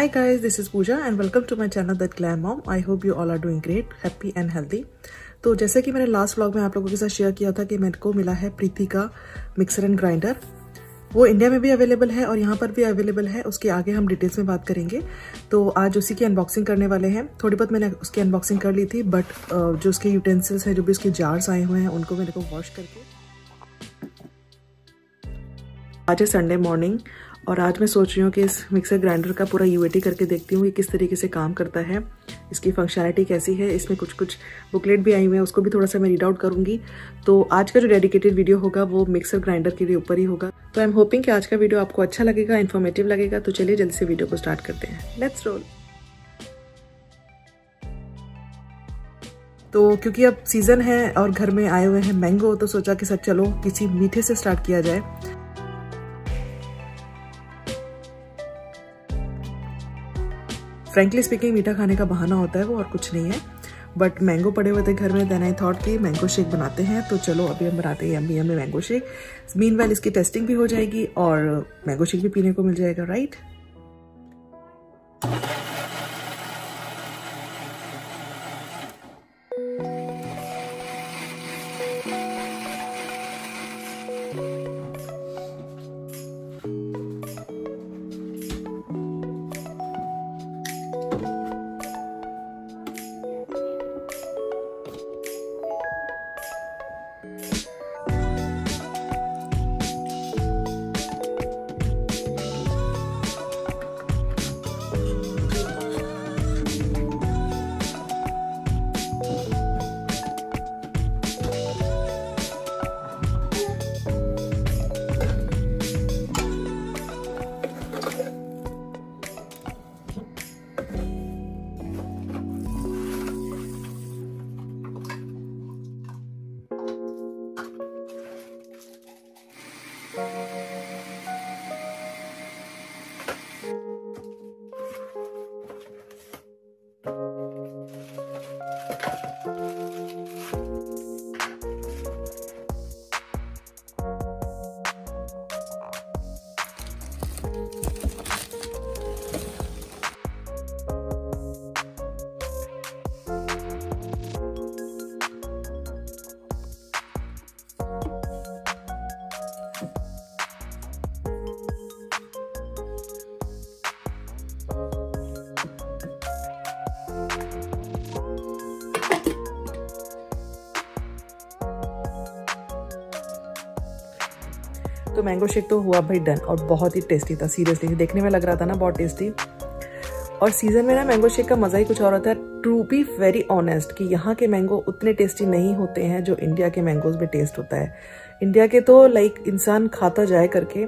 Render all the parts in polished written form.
Hi guys, this is Pooja and welcome to my channel That Glam Mom. I hope you all are doing great, happy and healthy. तो जैसे कि मैंने last vlog में आप लोगों के साथ शेयर किया था कि मेरे को मिला है प्रीति का मिक्सर एंड ग्राइंडर। वो इंडिया में भी अवेलेबल है और यहाँ पर भी अवेलेबल है। उसके आगे हम डिटेल्स में बात करेंगे। तो आज उसी की अनबॉक्सिंग करने वाले हैं। थोड़ी बहुत मैंने उसकी अनबॉक्सिंग कर ली थी, बट जो उसके यूटेंसिल्स हैं, जो भी उसके जार्स आए हुए हैं, उनको मेरे को वॉश करके। आज है संडे मॉर्निंग और आज मैं सोच रही हूँ कि इस मिक्सर ग्राइंडर का पूरा यूएटी करके देखती हूँ कि किस तरीके से काम करता है, इसकी फंक्शनैलिटी कैसी है। इसमें कुछ बुकलेट भी आई हुए हैं, उसको भी थोड़ा सा मैं रीड आउट करूँगी। तो आज का जो डेडिकेटेड वीडियो होगा वो मिक्सर ग्राइंडर के ऊपर ही होगा। तो आई एम होपिंग कि आज का वीडियो आपको अच्छा लगेगा, इन्फॉर्मेटिव लगेगा। तो चलिए जल्दी से वीडियो को स्टार्ट करते हैं। Let's roll. तो क्योंकि अब सीजन है और घर में आए हुए हैं मैंगो, तो सोचा कि सर चलो किसी मीठे से स्टार्ट किया जाए। फ्रैंकली स्पीकिंग मीठा खाने का बहाना होता है वो, और कुछ नहीं है। बट मैंगो पड़े हुए थे घर में, देन आई थॉट कि मैंगो शेक बनाते हैं। तो चलो अभी हम बनाते हैं yummy yummy mango shake. Meanwhile इसकी टेस्टिंग भी हो जाएगी और मैंगो शेक भी पीने को मिल जाएगा, राइट। तो मैंगो शेक तो हुआ भाई डन, और बहुत ही टेस्टी था। सीरियसली देखने में लग रहा था ना बहुत टेस्टी। और सीजन में ना मैंगो शेक का मजा ही कुछ और होता है। टू बी वेरी ऑनेस्ट कि यहाँ के मैंगो उतने टेस्टी नहीं होते हैं जो इंडिया के मैंगोज में टेस्ट होता है। इंडिया के तो लाइक इंसान खाता जाए करके,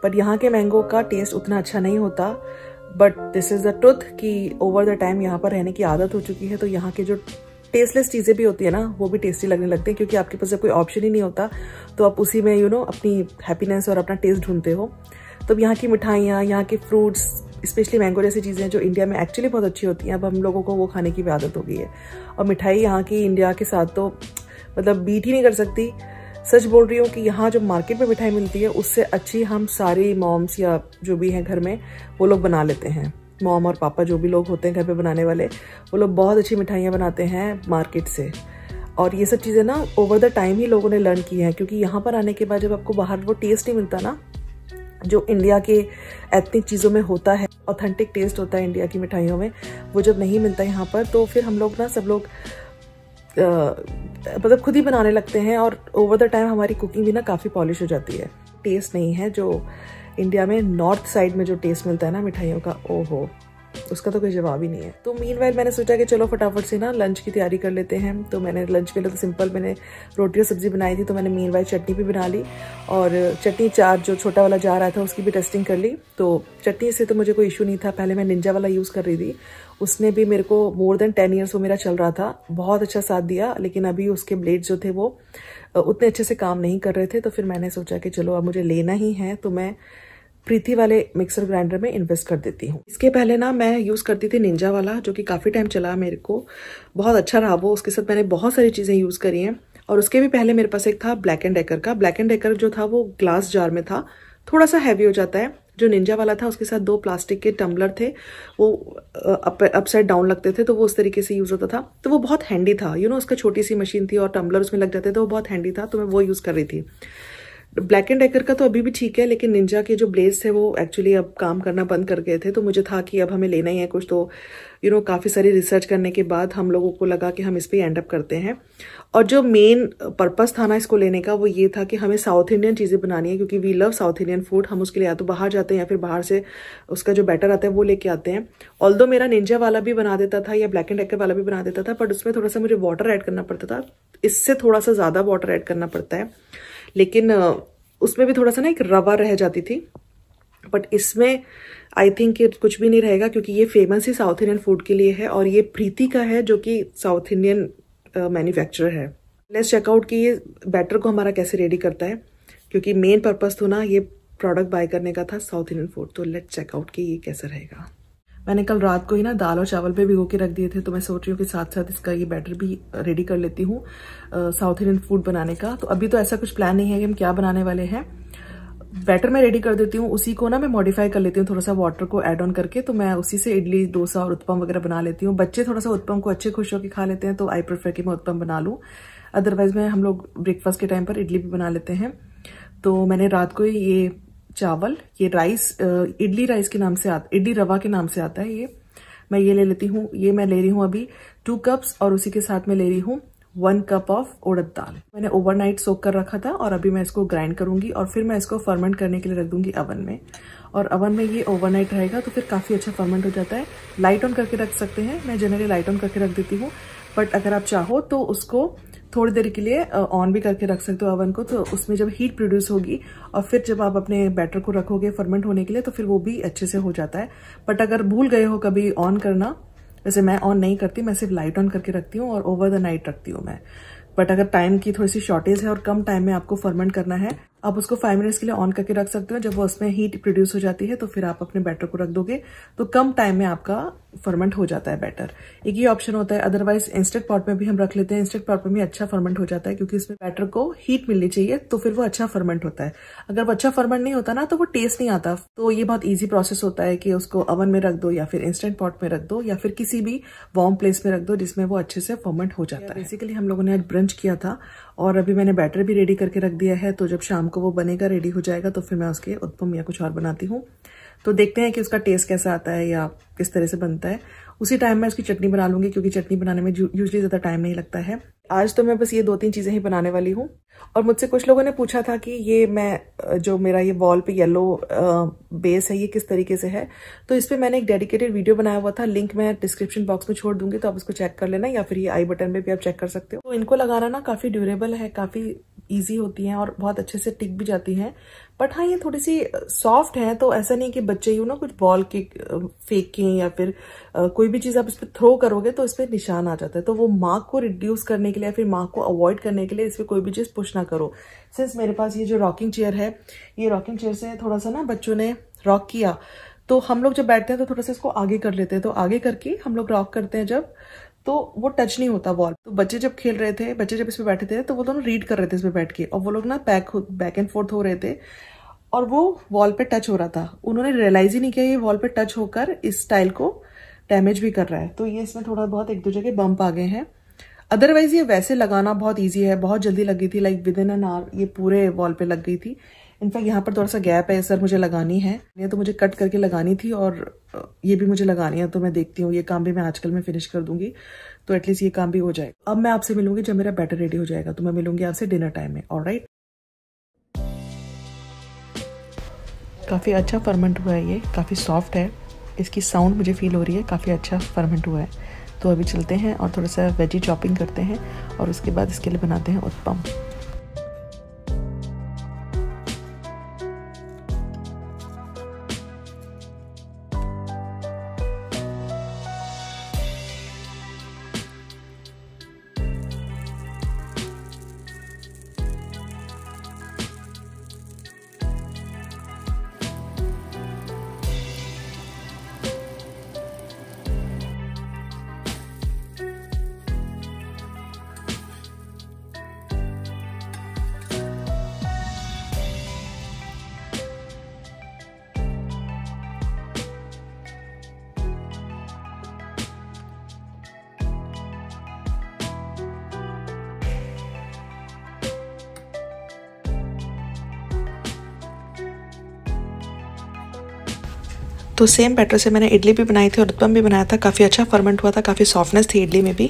बट यहाँ के मैंगो का टेस्ट उतना अच्छा नहीं होता। But this is the truth कि ओवर द टाइम यहाँ पर रहने की आदत हो चुकी है, तो यहाँ के जो टेस्टलेस चीज़ें भी होती है ना, वो भी टेस्टी लगने लगते हैं, क्योंकि आपके पास जब कोई ऑप्शन ही नहीं होता तो आप उसी में अपनी हैप्पीनेस और अपना टेस्ट ढूंढते हो। तो यहाँ की मिठाइयाँ, यहाँ के फ्रूट्स, स्पेशली मैंगो जैसी चीज़ें जो इंडिया में एक्चुअली बहुत अच्छी होती हैं, अब हम लोगों को वो खाने की भी आदत हो गई है। और मिठाई यहाँ की इंडिया के साथ तो मतलब बीट ही नहीं कर सकती। सच बोल रही हूँ कि यहाँ जो मार्केट में मिठाई मिलती है उससे अच्छी हम सारी मॉम्स या जो भी हैं घर में वो लोग बना लेते हैं। मॉम और पापा जो भी लोग होते हैं घर पे बनाने वाले, वो लोग बहुत अच्छी मिठाइयाँ बनाते हैं मार्केट से। और ये सब चीज़ें ना ओवर द टाइम ही लोगों ने लर्न की हैं, क्योंकि यहाँ पर आने के बाद जब आपको बाहर वो टेस्ट नहीं मिलता ना जो इंडिया के एथनिक चीज़ों में होता है, ऑथेंटिक टेस्ट होता है इंडिया की मिठाइयों में, वो जब नहीं मिलता यहाँ पर, तो फिर हम लोग ना सब लोग मतलब खुद ही बनाने लगते हैं। और ओवर द टाइम हमारी कुकिंग भी ना काफ़ी पॉलिश हो जाती है। टेस्ट नहीं है जो इंडिया में नॉर्थ साइड में जो टेस्ट मिलता है ना मिठाइयों का, ओहो, उसका तो कोई जवाब ही नहीं है। तो मीनवाइल मैंने सोचा कि चलो फटाफट से ना लंच की तैयारी कर लेते हैं। तो मैंने लंच के लिए तो सिंपल मैंने रोटी और सब्जी बनाई थी, तो मैंने मीनवाइल चटनी भी बना ली। और चटनी चार जो छोटा वाला जार आया था उसकी भी टेस्टिंग कर ली। तो चटनी से तो मुझे कोई इशू नहीं था। पहले मैं निंजा वाला यूज़ कर रही थी, उसने भी मेरे को मोर देन 10 ईयर्स वो मेरा चल रहा था, बहुत अच्छा साथ दिया। लेकिन अभी उसके ब्लेड्स जो थे वो उतने अच्छे से काम नहीं कर रहे थे। तो फिर मैंने सोचा कि चलो अब मुझे लेना ही है, तो मैं प्रीति वाले मिक्सर ग्राइंडर में इन्वेस्ट कर देती हूँ। इसके पहले ना मैं यूज़ करती थी निंजा वाला, जो कि काफ़ी टाइम चला, मेरे को बहुत अच्छा रहा वो। उसके साथ मैंने बहुत सारी चीज़ें यूज़ करी हैं। और उसके भी पहले मेरे पास एक था ब्लैक एंड डेकर का। ब्लैक एंड डेकर जो था वो ग्लास जार में था, थोड़ा सा हैवी हो जाता है, जो निंजा वाला था उसके साथ 2 प्लास्टिक के टम्बलर थे, वो अपसाइड डाउन लगते थे, तो वो उस तरीके से यूज़ होता था। तो वो बहुत हैंडी था, उसका छोटी सी मशीन थी और टम्बलर उसमें लग जाते थे, वो बहुत हैंडी था, तो मैं वो यूज़ कर रही थी। ब्लैक एंड डेकर का तो अभी भी ठीक है, लेकिन निंजा के जो ब्लेड्स थे वो एक्चुअली अब काम करना बंद कर गए थे, तो मुझे था कि अब हमें लेना ही है कुछ। तो काफ़ी सारी रिसर्च करने के बाद हम लोगों को लगा कि हम इस पर एंड अप करते हैं। और जो मेन पर्पस था ना इसको लेने का, वो ये था कि हमें साउथ इंडियन चीज़ें बनानी है, क्योंकि we love South Indian food. हम उसके लिए या तो बाहर जाते हैं या फिर बाहर से उसका जो बैटर आता है वो लेके आते हैं। ऑल्दो मेरा निंजा वाला भी बना देता था या ब्लैक एंड डेकर वाला भी बना देता था, बट उसमें थोड़ा सा मुझे वाटर ऐड करना पड़ता था, इससे थोड़ा सा ज़्यादा वाटर ऐड करना पड़ता है, लेकिन उसमें भी थोड़ा सा ना एक रवा रह जाती थी। बट इसमें आई थिंक कुछ भी नहीं रहेगा, क्योंकि ये फेमस ही साउथ इंडियन फूड के लिए है और ये प्रीति का है, जो कि साउथ इंडियन मैन्युफैक्चरर है। लेट्स चेकआउट कि ये बैटर को हमारा कैसे रेडी करता है, क्योंकि मेन पर्पस तो ना ये प्रोडक्ट बाय करने का था साउथ इंडियन फूड। तो लेट्स चेकआउट कि ये कैसा रहेगा। मैंने कल रात को ही ना दाल और चावल पे भिगो के रख दिए थे, तो मैं सोच रही हूँ कि साथ साथ इसका ये बैटर भी रेडी कर लेती हूँ साउथ इंडियन फूड बनाने का। तो अभी तो ऐसा कुछ प्लान नहीं है कि हम क्या बनाने वाले हैं। बैटर मैं रेडी कर देती हूँ, उसी को ना मैं मॉडिफाई कर लेती हूँ थोड़ा सा वाटर को ऐड ऑन करके, तो मैं उसी से इडली, डोसा और उत्पम वगैरह बना लेती हूँ। बच्चे थोड़ा सा उत्पम को अच्छे खुश होकर खा लेते हैं, तो आई प्रेफर कि मैं उत्पम बना लूँ। अदरवाइज मैं हम लोग ब्रेकफास्ट के टाइम पर इडली भी बना लेते हैं। तो मैंने रात को ये चावल, ये राइस इडली राइस के नाम से इडली रवा के नाम से आता है, ये मैं ये ले लेती हूँ। ये मैं ले रही हूँ अभी 2 कप्स, और उसी के साथ में ले रही हूँ 1 कप ऑफ उड़द दाल। मैंने ओवरनाइट सोक कर रखा था और अभी मैं इसको ग्राइंड करूंगी और फिर मैं इसको फर्मेंट करने के लिए रख दूंगी अवन में। और अवन में ये ओवरनाइट रहेगा तो फिर काफ़ी अच्छा फर्मेंट हो जाता है। लाइट ऑन करके रख सकते हैं, मैं जनरली लाइट ऑन करके रख देती हूँ, बट अगर आप चाहो तो उसको थोड़ी देर के लिए ऑन भी करके रख सकते हो अवन को, तो उसमें जब हीट प्रोड्यूस होगी और फिर जब आप अपने बैटर को रखोगे फर्मेंट होने के लिए, तो फिर वो भी अच्छे से हो जाता है। बट अगर भूल गए हो कभी ऑन करना, वैसे मैं ऑन नहीं करती, मैं सिर्फ लाइट ऑन करके रखती हूँ और ओवर द नाइट रखती हूँ मैं। बट अगर टाइम की थोड़ी सी शॉर्टेज है और कम टाइम में आपको फर्मेंट करना है, आप उसको 5 मिनट्स के लिए ऑन करके रख सकते हो। जब वो उसमें हीट प्रोड्यूस हो जाती है तो फिर आप अपने बैटर को रख दोगे, तो कम टाइम में आपका फर्मेंट हो जाता है बैटर। एक ये ऑप्शन होता है, अदरवाइज इंस्टेंट पॉट में भी हम रख लेते हैं। इंस्टेंट पॉट में भी अच्छा फर्मेंट हो जाता है, क्योंकि इसमें बैटर को हीट मिलनी चाहिए, तो फिर वो अच्छा फर्मेंट होता है। अगर वो अच्छा फर्मेंट नहीं होता ना, तो वो टेस्ट नहीं आता। तो ये बहुत ईजी प्रोसेस होता है कि उसको अवन में रख दो या फिर इंस्टेंट पॉट में रख दो या फिर किसी भी वार्म प्लेस में रख दो जिसमें वो अच्छे से फर्मेंट हो जाता है। बेसिकली हम लोगों ने आज ब्रंच किया था और अभी मैंने बैटर भी रेडी करके रख दिया है, तो जब शाम को वो बनेगा, रेडी हो जाएगा, तो फिर मैं उसके उत्पम या कुछ और बनाती हूँ। तो देखते हैं कि उसका टेस्ट कैसा आता है या किस तरह से बनता है। उसी टाइम मैं उसकी चटनी बना लूंगी, क्योंकि चटनी बनाने में यूजुअली ज़्यादा टाइम नहीं लगता है। आज तो मैं बस ये 2-3 चीज़ें ही बनाने वाली हूँ। और मुझसे कुछ लोगों ने पूछा था कि ये मैं जो मेरा ये वॉल पे येलो बेस है, ये किस तरीके से है। तो इस पर मैंने एक डेडिकेटेड वीडियो बनाया हुआ था, लिंक मैं डिस्क्रिप्शन बॉक्स में छोड़ दूंगी, तो आप उसको चेक कर लेना, या फिर ये आई बटन में भी आप चेक कर सकते हो। तो इनको लगाना ना काफ़ी ड्यूरेबल है, काफ़ी ईजी होती हैं और बहुत अच्छे से टिक भी जाती हैं। बट हाँ, ये थोड़ी सी सॉफ्ट है, तो ऐसा नहीं कि बच्चे यूँ ना कुछ बॉल के फेंकें या फिर कोई भी चीज़ आप इस पर थ्रो करोगे तो इस पर निशान आ जाता है। तो वो मार्क को रिड्यूस करने के लिए या फिर मार्क को अवॉइड करने के लिए इस पर कोई भी चीज़ पुश ना करो। सिंस मेरे पास ये जो रॉकिंग चेयर है, ये रॉकिंग चेयर से थोड़ा सा ना बच्चों ने रॉक किया, तो हम लोग जब बैठते हैं तो थोड़ा सा इसको आगे कर लेते हैं, तो आगे करके हम लोग रॉक करते हैं जब, तो वो टच नहीं होता वॉल। तो बच्चे जब खेल रहे थे, बच्चे जब इस पे बैठे थे, तो वो दोनों रीड कर रहे थे इस पे बैठ के, और वो लोग ना बैक एंड फोर्थ हो रहे थे और वो वॉल पे टच हो रहा था। उन्होंने रियलाइज ही नहीं किया ये वॉल पे टच होकर इस टाइल को डैमेज भी कर रहा है। तो ये इसमें थोड़ा बहुत एक दो जगह बम्प आ गए हैं। अदरवाइज ये वैसे लगाना बहुत ईजी है, बहुत जल्दी लगी थी, like with in an hour ये पूरे वॉल पे लग गई थी। इनफैक्ट यहाँ पर थोड़ा सा गैप है, सर मुझे लगानी है, ये तो मुझे कट करके लगानी थी और ये भी मुझे लगानी है। तो मैं देखती हूँ, ये काम भी मैं आजकल में फिनिश कर दूंगी, तो एटलीस्ट ये काम भी हो जाएगा। अब मैं आपसे मिलूंगी जब मेरा बैटर रेडी हो जाएगा, तो मैं मिलूंगी आपसे डिनर टाइम में। ऑलराइट, काफ़ी अच्छा फर्मेंट हुआ है, ये काफ़ी सॉफ्ट है, इसकी साउंड मुझे फील हो रही है, काफ़ी अच्छा फर्मेंट हुआ है। तो अभी चलते हैं और थोड़ा सा वेजी चॉपिंग करते हैं और उसके बाद इसके लिए बनाते हैं उत्पम। तो सेम बैटर से मैंने इडली भी बनाई थी और उत्पम भी बनाया था। काफ़ी अच्छा फर्मेंट हुआ था, काफ़ी सॉफ्टनेस थी इडली में भी।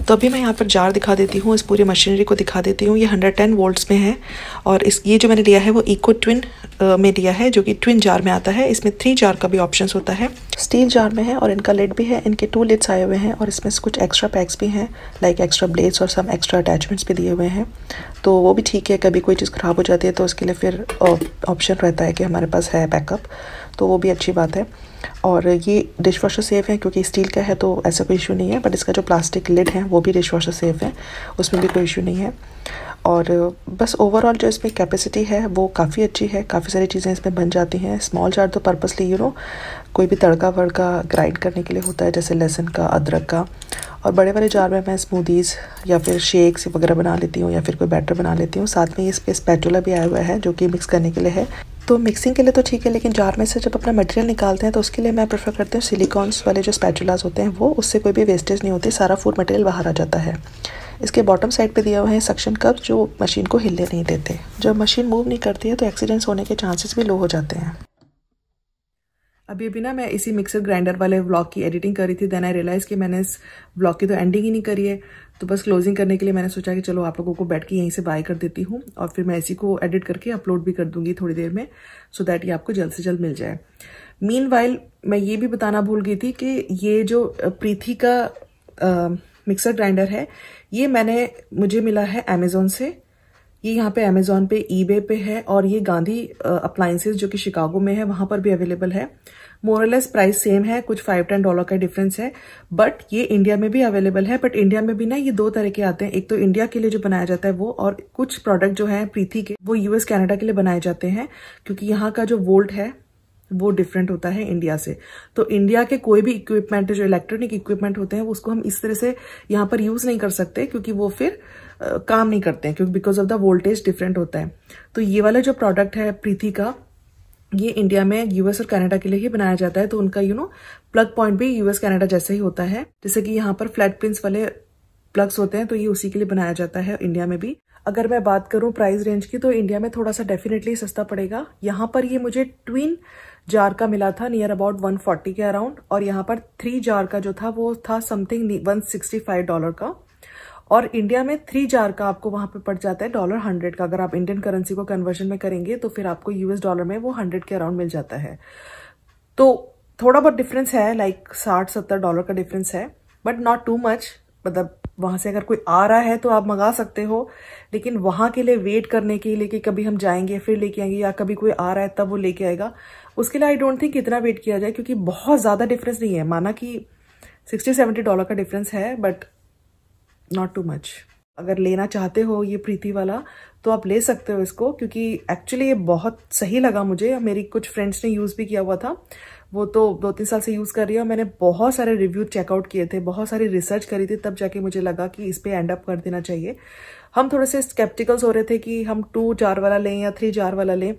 तो अभी मैं यहाँ पर जार दिखा देती हूँ, इस पूरी मशीनरी को दिखा देती हूँ। ये 110 वोल्ट्स में है और ये जो मैंने लिया है वो इको ट्विन में लिया है, जो कि ट्विन जार में आता है। इसमें 3 जार का भी ऑप्शन होता है। स्टील जार में है और इनका लिड भी है, इनके 2 लिड्स आए हुए हैं और इसमें कुछ एक्स्ट्रा पैक्स भी हैं, लाइक एक्स्ट्रा ब्लेड्स और सम एक्स्ट्रा अटैचमेंट्स भी दिए हुए हैं। तो वो भी ठीक है, कभी कोई चीज़ ख़राब हो जाती है तो उसके लिए फिर ऑप्शन रहता है कि हमारे पास है बैकअप, तो वो भी अच्छी बात है। और ये डिश वॉशर सेफ़ है क्योंकि स्टील का है तो ऐसा कोई इशू नहीं है, बट इसका जो प्लास्टिक लिड है वो भी डिश वॉशर सेफ़ है, उसमें भी कोई इशू नहीं है। और बस ओवरऑल जो इसमें कैपेसिटी है वो काफ़ी अच्छी है, काफ़ी सारी चीज़ें इसमें बन जाती हैं। स्मॉल जार तो पर्पसली कोई भी तड़का वड़का ग्राइंड करने के लिए होता है, जैसे लहसुन का, अदरक का। और बड़े वाले जार में मैं स्मूदीज़ या फिर शेक्स वगैरह बना लेती हूँ या फिर कोई बैटर बना लेती हूँ। साथ में इस पे स्पैचुला भी आया हुआ है जो कि मिक्स करने के लिए है। तो मिक्सिंग के लिए तो ठीक है, लेकिन जार में से जब अपना मटेरियल निकालते हैं तो उसके लिए मैं प्रेफर करती हूँ सिलिकॉन्स वाले जो स्पैचुलास होते हैं वो, उससे कोई भी वेस्टेज नहीं होती, सारा फूड मटेरियल बाहर आ जाता है। इसके बॉटम साइड पे दिया हुआ है सक्शन कप जो मशीन को हिलने नहीं देते। जब मशीन मूव नहीं करती है तो एक्सीडेंट्स होने के चांसेस भी लो हो जाते हैं। अभी ना मैं इसी मिक्सर ग्राइंडर वाले व्लॉग की एडिटिंग करी थी, देन आई रियलाइज़ कि मैंने इस व्लॉग की तो एंडिंग ही नहीं करी है। तो बस क्लोजिंग करने के लिए मैंने सोचा कि चलो आप लोगों को बैठ के यहीं से बाय कर देती हूँ और फिर मैं इसी को एडिट करके अपलोड भी कर दूंगी थोड़ी देर में, सो दैट ये आपको जल्द से जल्द मिल जाए। मीनवाइल मैं ये भी बताना भूल गई थी कि ये जो प्रीति का मिक्सर ग्राइंडर है ये मुझे मिला है अमेजोन से। ये यहाँ पे अमेजोन पे, ईबे पे है और ये गांधी अप्लायंसेस जो कि शिकागो में है वहां पर भी अवेलेबल है। मोरलेस प्राइस सेम है, कुछ $5-10 का डिफरेंस है, बट ये इंडिया में भी अवेलेबल है। बट इंडिया में भी ना ये 2 तरह के आते हैं, एक तो इंडिया के लिए जो बनाया जाता है वो, और कुछ प्रोडक्ट जो है प्रीति के वो यूएस कनाडा के लिए बनाए जाते हैं, क्योंकि यहाँ का जो वोल्ट है वो डिफरेंट होता है इंडिया से। तो इंडिया के कोई भी इक्विपमेंट जो इलेक्ट्रॉनिक इक्विपमेंट होते हैं उसको हम इस तरह से यहाँ पर यूज नहीं कर सकते, क्योंकि वो फिर काम नहीं करते हैं, क्योंकि because of the voltage different होता है। तो ये वाला जो प्रोडक्ट है प्रीति का, ये इंडिया में यूएस और कनाडा के लिए ही बनाया जाता है। तो उनका प्लग पॉइंट भी यूएस कनाडा जैसे ही होता है, जैसे कि यहाँ पर फ्लैट प्रिंस वाले प्लग्स होते हैं तो ये उसी के लिए बनाया जाता है इंडिया में भी। अगर मैं बात करूं प्राइस रेंज की तो इंडिया में थोड़ा सा डेफिनेटली सस्ता पड़ेगा। यहाँ पर ये मुझे ट्विन जार का मिला था नियर अबाउट 140 के अराउंड, और यहाँ पर 3 जार का जो था वो था समथिंग $165 का। और इंडिया में 3 जार का आपको वहां पे पड़ जाता है $100 का। अगर आप इंडियन करेंसी को कन्वर्जन में करेंगे तो फिर आपको यूएस डॉलर में वो 100 के अराउंड मिल जाता है। तो थोड़ा बहुत डिफरेंस है, लाइक $60-70 का डिफरेंस है, बट नॉट टू मच। मतलब वहां से अगर कोई आ रहा है तो आप मंगा सकते हो, लेकिन वहां के लिए वेट करने के लिए कि कभी हम जाएंगे फिर लेके आएंगे, या कभी कोई आ रहा है तब वो लेके आएगा, उसके लिए आई डोंट थिंक इतना वेट किया जाए, क्योंकि बहुत ज्यादा डिफरेंस नहीं है। माना कि $60-70 का डिफरेंस है, बट नॉट टू मच। अगर लेना चाहते हो ये प्रीति वाला तो आप ले सकते हो इसको, क्योंकि एक्चुअली ये बहुत सही लगा मुझे। मेरी कुछ फ्रेंड्स ने यूज भी किया हुआ था, वो तो 2-3 साल से यूज कर रही है। मैंने बहुत सारे रिव्यू चेकआउट किए थे, बहुत सारी रिसर्च करी थी, तब जाके मुझे लगा कि इस पे एंड अप कर देना चाहिए। हम थोड़े से स्केप्टिकल्स हो रहे थे कि हम 2 जार वाला लें या 3 जार वाला लें।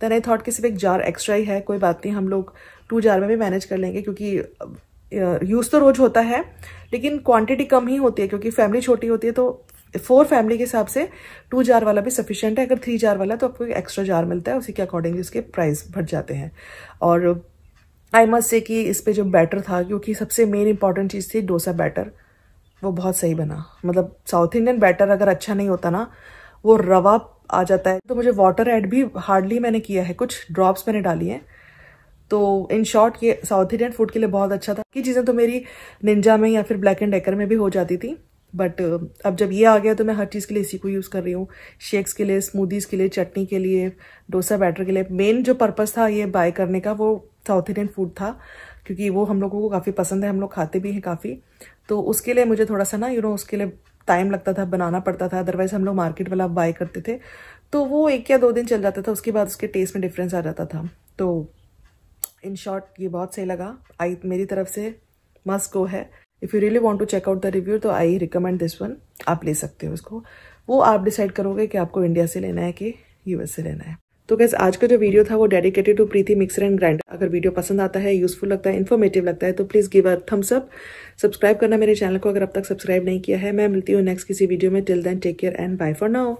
देन आई थॉट कि सिर्फ 1 जार एक्स्ट्रा ही है, कोई बात नहीं, हम लोग 2 जार में भी मैनेज कर लेंगे, क्योंकि यूज तो रोज होता है लेकिन क्वांटिटी कम ही होती है, क्योंकि फैमिली छोटी होती है। तो 4 फैमिली के हिसाब से 2 जार वाला भी सफिशिएंट है। अगर 3 जार वाला तो आपको एक एक्स्ट्रा जार मिलता है, उसी के अकॉर्डिंगली उसके प्राइस बढ़ जाते हैं। और आई मस्ट से कि इस पे जो बैटर था, क्योंकि सबसे मेन इंपॉर्टेंट चीज़ थी डोसा बैटर, वो बहुत सही बना। मतलब साउथ इंडियन बैटर अगर अच्छा नहीं होता ना, वो रवा आ जाता है। तो मुझे वाटर ऐड भी हार्डली मैंने किया है, कुछ ड्रॉप्स मैंने डाली हैं। तो इन शॉर्ट ये साउथ इंडियन फूड के लिए बहुत अच्छा था। कि चीज़ें तो मेरी निंजा में या फिर ब्लैक एंड डेकर में भी हो जाती थी, बट अब जब ये आ गया तो मैं हर चीज़ के लिए इसी को यूज़ कर रही हूँ। शेक्स के लिए, स्मूदीज़ के लिए, चटनी के लिए, डोसा बैटर के लिए। मेन जो पर्पस था ये बाय करने का वो साउथ इंडियन फूड था, क्योंकि वो हम लोगों को काफ़ी पसंद है, हम लोग खाते भी हैं काफ़ी। तो उसके लिए मुझे थोड़ा सा ना उसके लिए टाइम लगता था, बनाना पड़ता था। अदरवाइज हम लोग मार्केट वाला बाय करते थे तो वो 1 या 2 दिन चल जाता था, उसके बाद उसके टेस्ट में डिफरेंस आ जाता था। तो इन शॉर्ट ये बहुत सही लगा। मेरी तरफ से मस्ट गो है। If you really want to check out the review तो आई रिकमेंड दिस वन। आप ले सकते हो इसको, वो आप डिसाइड करोगे कि आपको इंडिया से लेना है कि यूएस से लेना है। तो गाइस आज का जो वीडियो था वो dedicated to Preeti mixer and grinder. अगर वीडियो पसंद आता है, यूजफुल लगता है, इन्फॉर्मेटिव लगता है तो please give a thumbs up. Subscribe करना मेरे चैनल को अगर अब तक सब्सक्राइब नहीं किया है। मैं मिलती हूँ नेक्स्ट किसी वीडियो में। Till then take care and bye for now.